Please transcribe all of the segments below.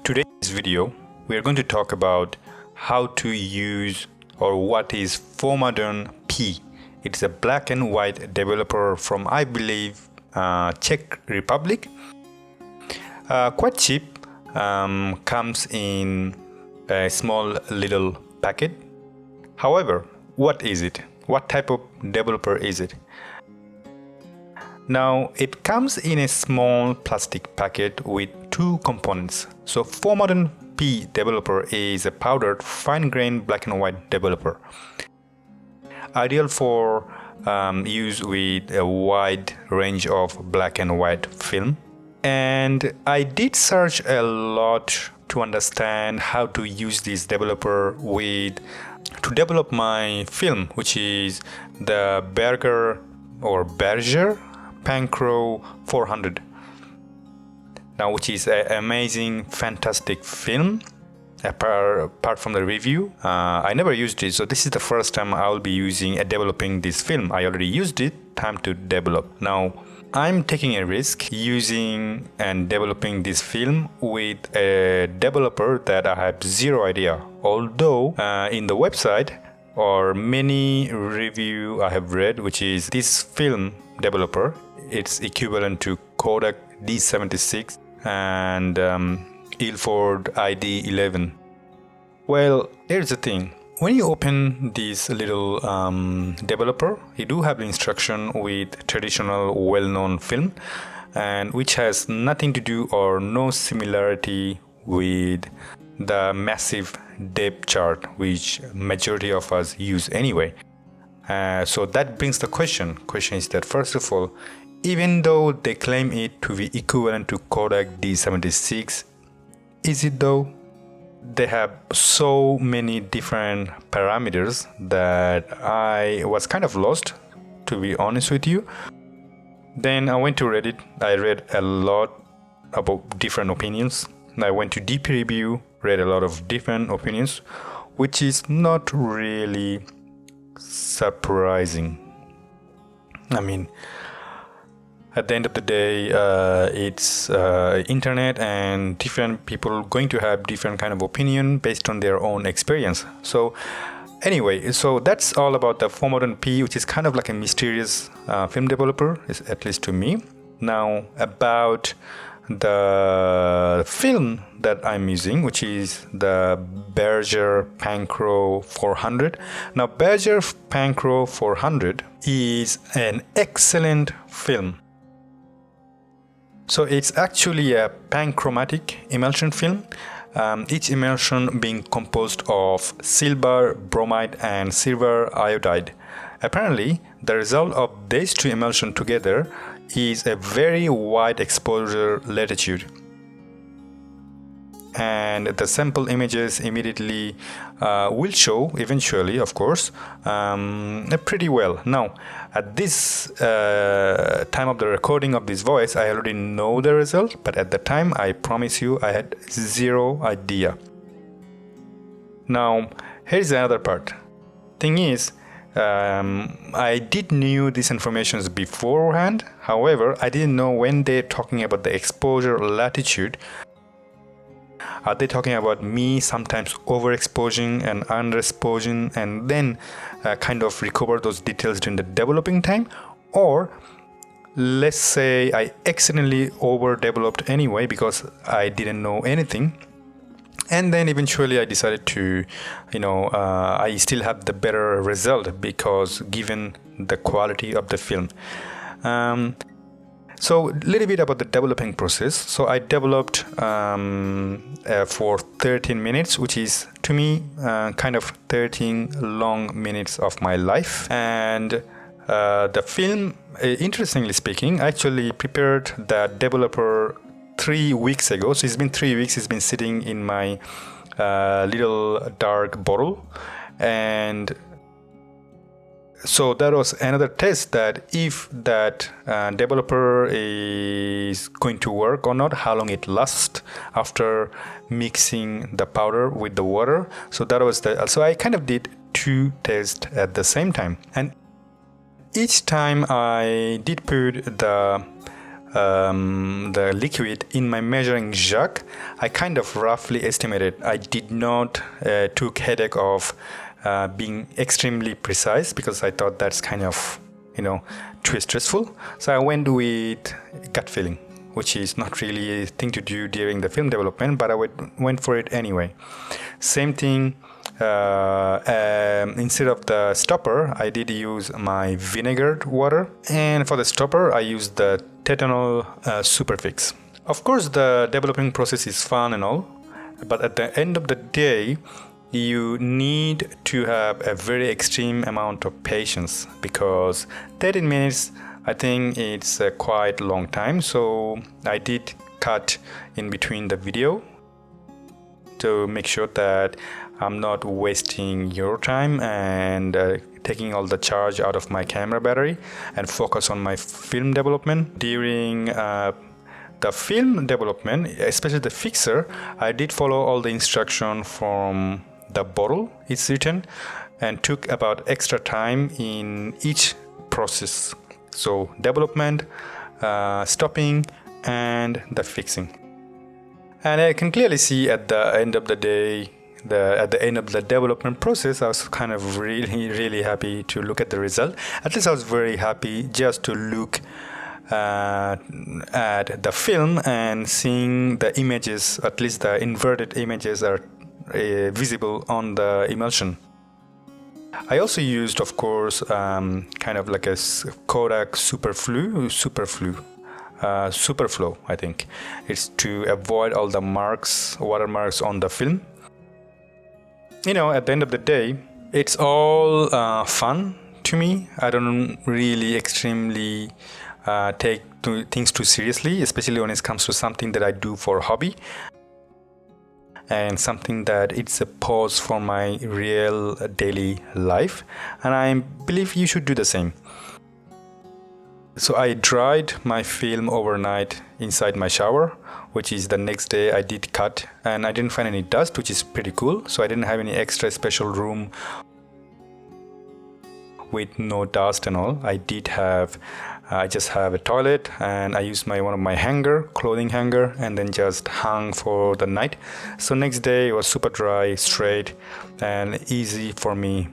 Today's video, we are going to talk about how to use or what is Fomadon P. It's a black and white developer from, I believe, Czech Republic. Quite cheap, comes in a small little packet. However, what is it? What type of developer is it? Now, it comes in a small plastic packet with two components. So Fomadon P developer is a powdered fine-grained black and white developer. Ideal for use with a wide range of black and white film. And I did search a lot to understand how to use this developer to develop my film, which is the Bergger Pancro 400. Now, which is an amazing, fantastic film. Apart from the review, I never used it, so this is the first time I'll be developing this film. I already used it, time to develop. Now, I'm taking a risk using and developing this film with a developer that I have zero idea. Although in the website or many review I have read, which is this film developer, it's equivalent to Kodak D76 and Ilford ID11. Well, here's the thing. When you open this little developer, you do have instruction with traditional well-known film, and which has nothing to do or no similarity with the massive depth chart which majority of us use anyway. So that brings the question. Question is that, first of all, even though they claim it to be equivalent to Kodak D76, is it though? They have so many different parameters that I was kind of lost, to be honest with you. Then I went to Reddit. I read a lot about different opinions. I went to DP Review, read a lot of different opinions, which is not really surprising. I mean, at the end of the day, it's internet, and different people going to have different kind of opinion based on their own experience. So anyway, so that's all about the Fomadon P, which is kind of like a mysterious film developer, at least to me. Now, about the film that I'm using, which is the Bergger Pancro 400. Now, Bergger Pancro 400 is an excellent film. So it's actually a panchromatic emulsion film, each emulsion being composed of silver bromide and silver iodide. Apparently, the result of these two emulsions together is a very wide exposure latitude. And the sample images immediately will show, eventually, of course, pretty well. Now, at this time of the recording of this voice, I already know the result, but at the time, I promise you, I had zero idea. Now, here's another part. Thing is, I did knew these informations beforehand. However, I didn't know when they're talking about the exposure latitude. Are they talking about me sometimes overexposing and underexposing and then kind of recover those details during the developing time? Or let's say I accidentally overdeveloped anyway because I didn't know anything. And then eventually I decided to, I still have the better result because given the quality of the film. So a little bit about the developing process. So I developed for 13 minutes, which is to me kind of 13 long minutes of my life. And the film, interestingly speaking, I actually prepared the developer 3 weeks ago. So it's been 3 weeks. It's been sitting in my little dark bottle. And so that was another test that if that developer is going to work or not, how long it lasts after mixing the powder with the water. So that was so I kind of did two tests at the same time. And each time I did put the the liquid in my measuring jug, I kind of roughly estimated. I did not took headache of being extremely precise because I thought that's kind of, too stressful. So I went with gut feeling, which is not really a thing to do during the film development, but I went for it anyway. Same thing, instead of the stopper, I did use my vinegared water. And for the stopper, I used the Tetanol Superfix. Of course, the developing process is fun and all, but at the end of the day, you need to have a very extreme amount of patience because 13 minutes, I think it's a quite long time. So I did cut in between the video to make sure that I'm not wasting your time and taking all the charge out of my camera battery and focus on my film development. During the film development, especially the fixer, I did follow all the instruction from the bottle it's written and took about extra time in each process. So development, stopping, and the fixing. And I can clearly see at the end of the day, at the end of the development process, I was kind of really happy to look at the result. At least I was very happy just to look at the film and seeing the images, at least the inverted images are visible on the emulsion. I also used, of course, kind of like a Kodak Superflow, I think. It's to avoid all the watermarks on the film. At the end of the day, it's all fun to me. I don't really extremely take things too seriously, especially when it comes to something that I do for hobby and something that it's a pause for my real daily life. And I believe you should do the same. So I dried my film overnight inside my shower, which is the next day I did cut, and I didn't find any dust, which is pretty cool. So I didn't have any extra special room with no dust and all. I just have a toilet, and I used one of my clothing hanger, and then just hung for the night. So next day it was super dry, straight, and easy for me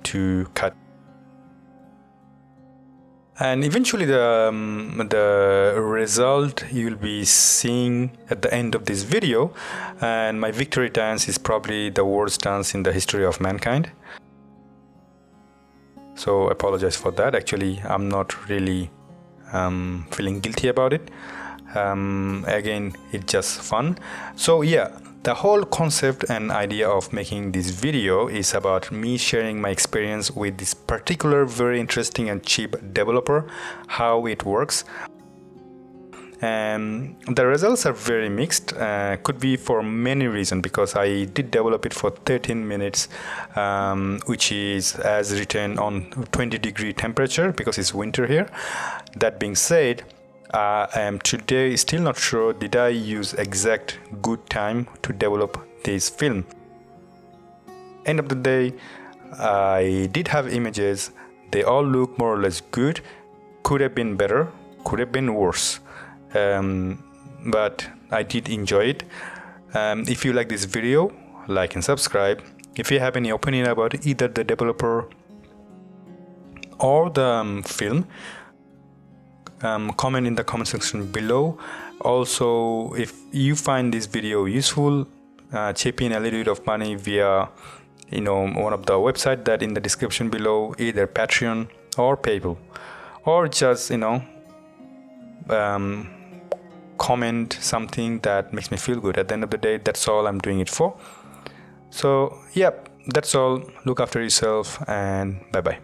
to cut. And eventually the result you'll be seeing at the end of this video. And my victory dance is probably the worst dance in the history of mankind. So I apologize for that. Actually, I'm not really feeling guilty about it. Again, it's just fun. So yeah, the whole concept and idea of making this video is about me sharing my experience with this particular very interesting and cheap developer, how it works. And the results are very mixed. Could be for many reasons, because I did develop it for 13 minutes, which is as written on 20-degree temperature because it's winter here. That being said, I am today still not sure did I use exact good time to develop this film. End of the day, I did have images. They all look more or less good. Could have been better, could have been worse. But I did enjoy it. If you like this video, like and subscribe. If you have any opinion about either the developer or the film, comment in the comment section below. Also, if you find this video useful, chip in a little bit of money via one of the website that in the description below, either Patreon or PayPal, or just comment something that makes me feel good. At the end of the day, that's all I'm doing it for. So yeah, that's all. Look after yourself, and bye bye.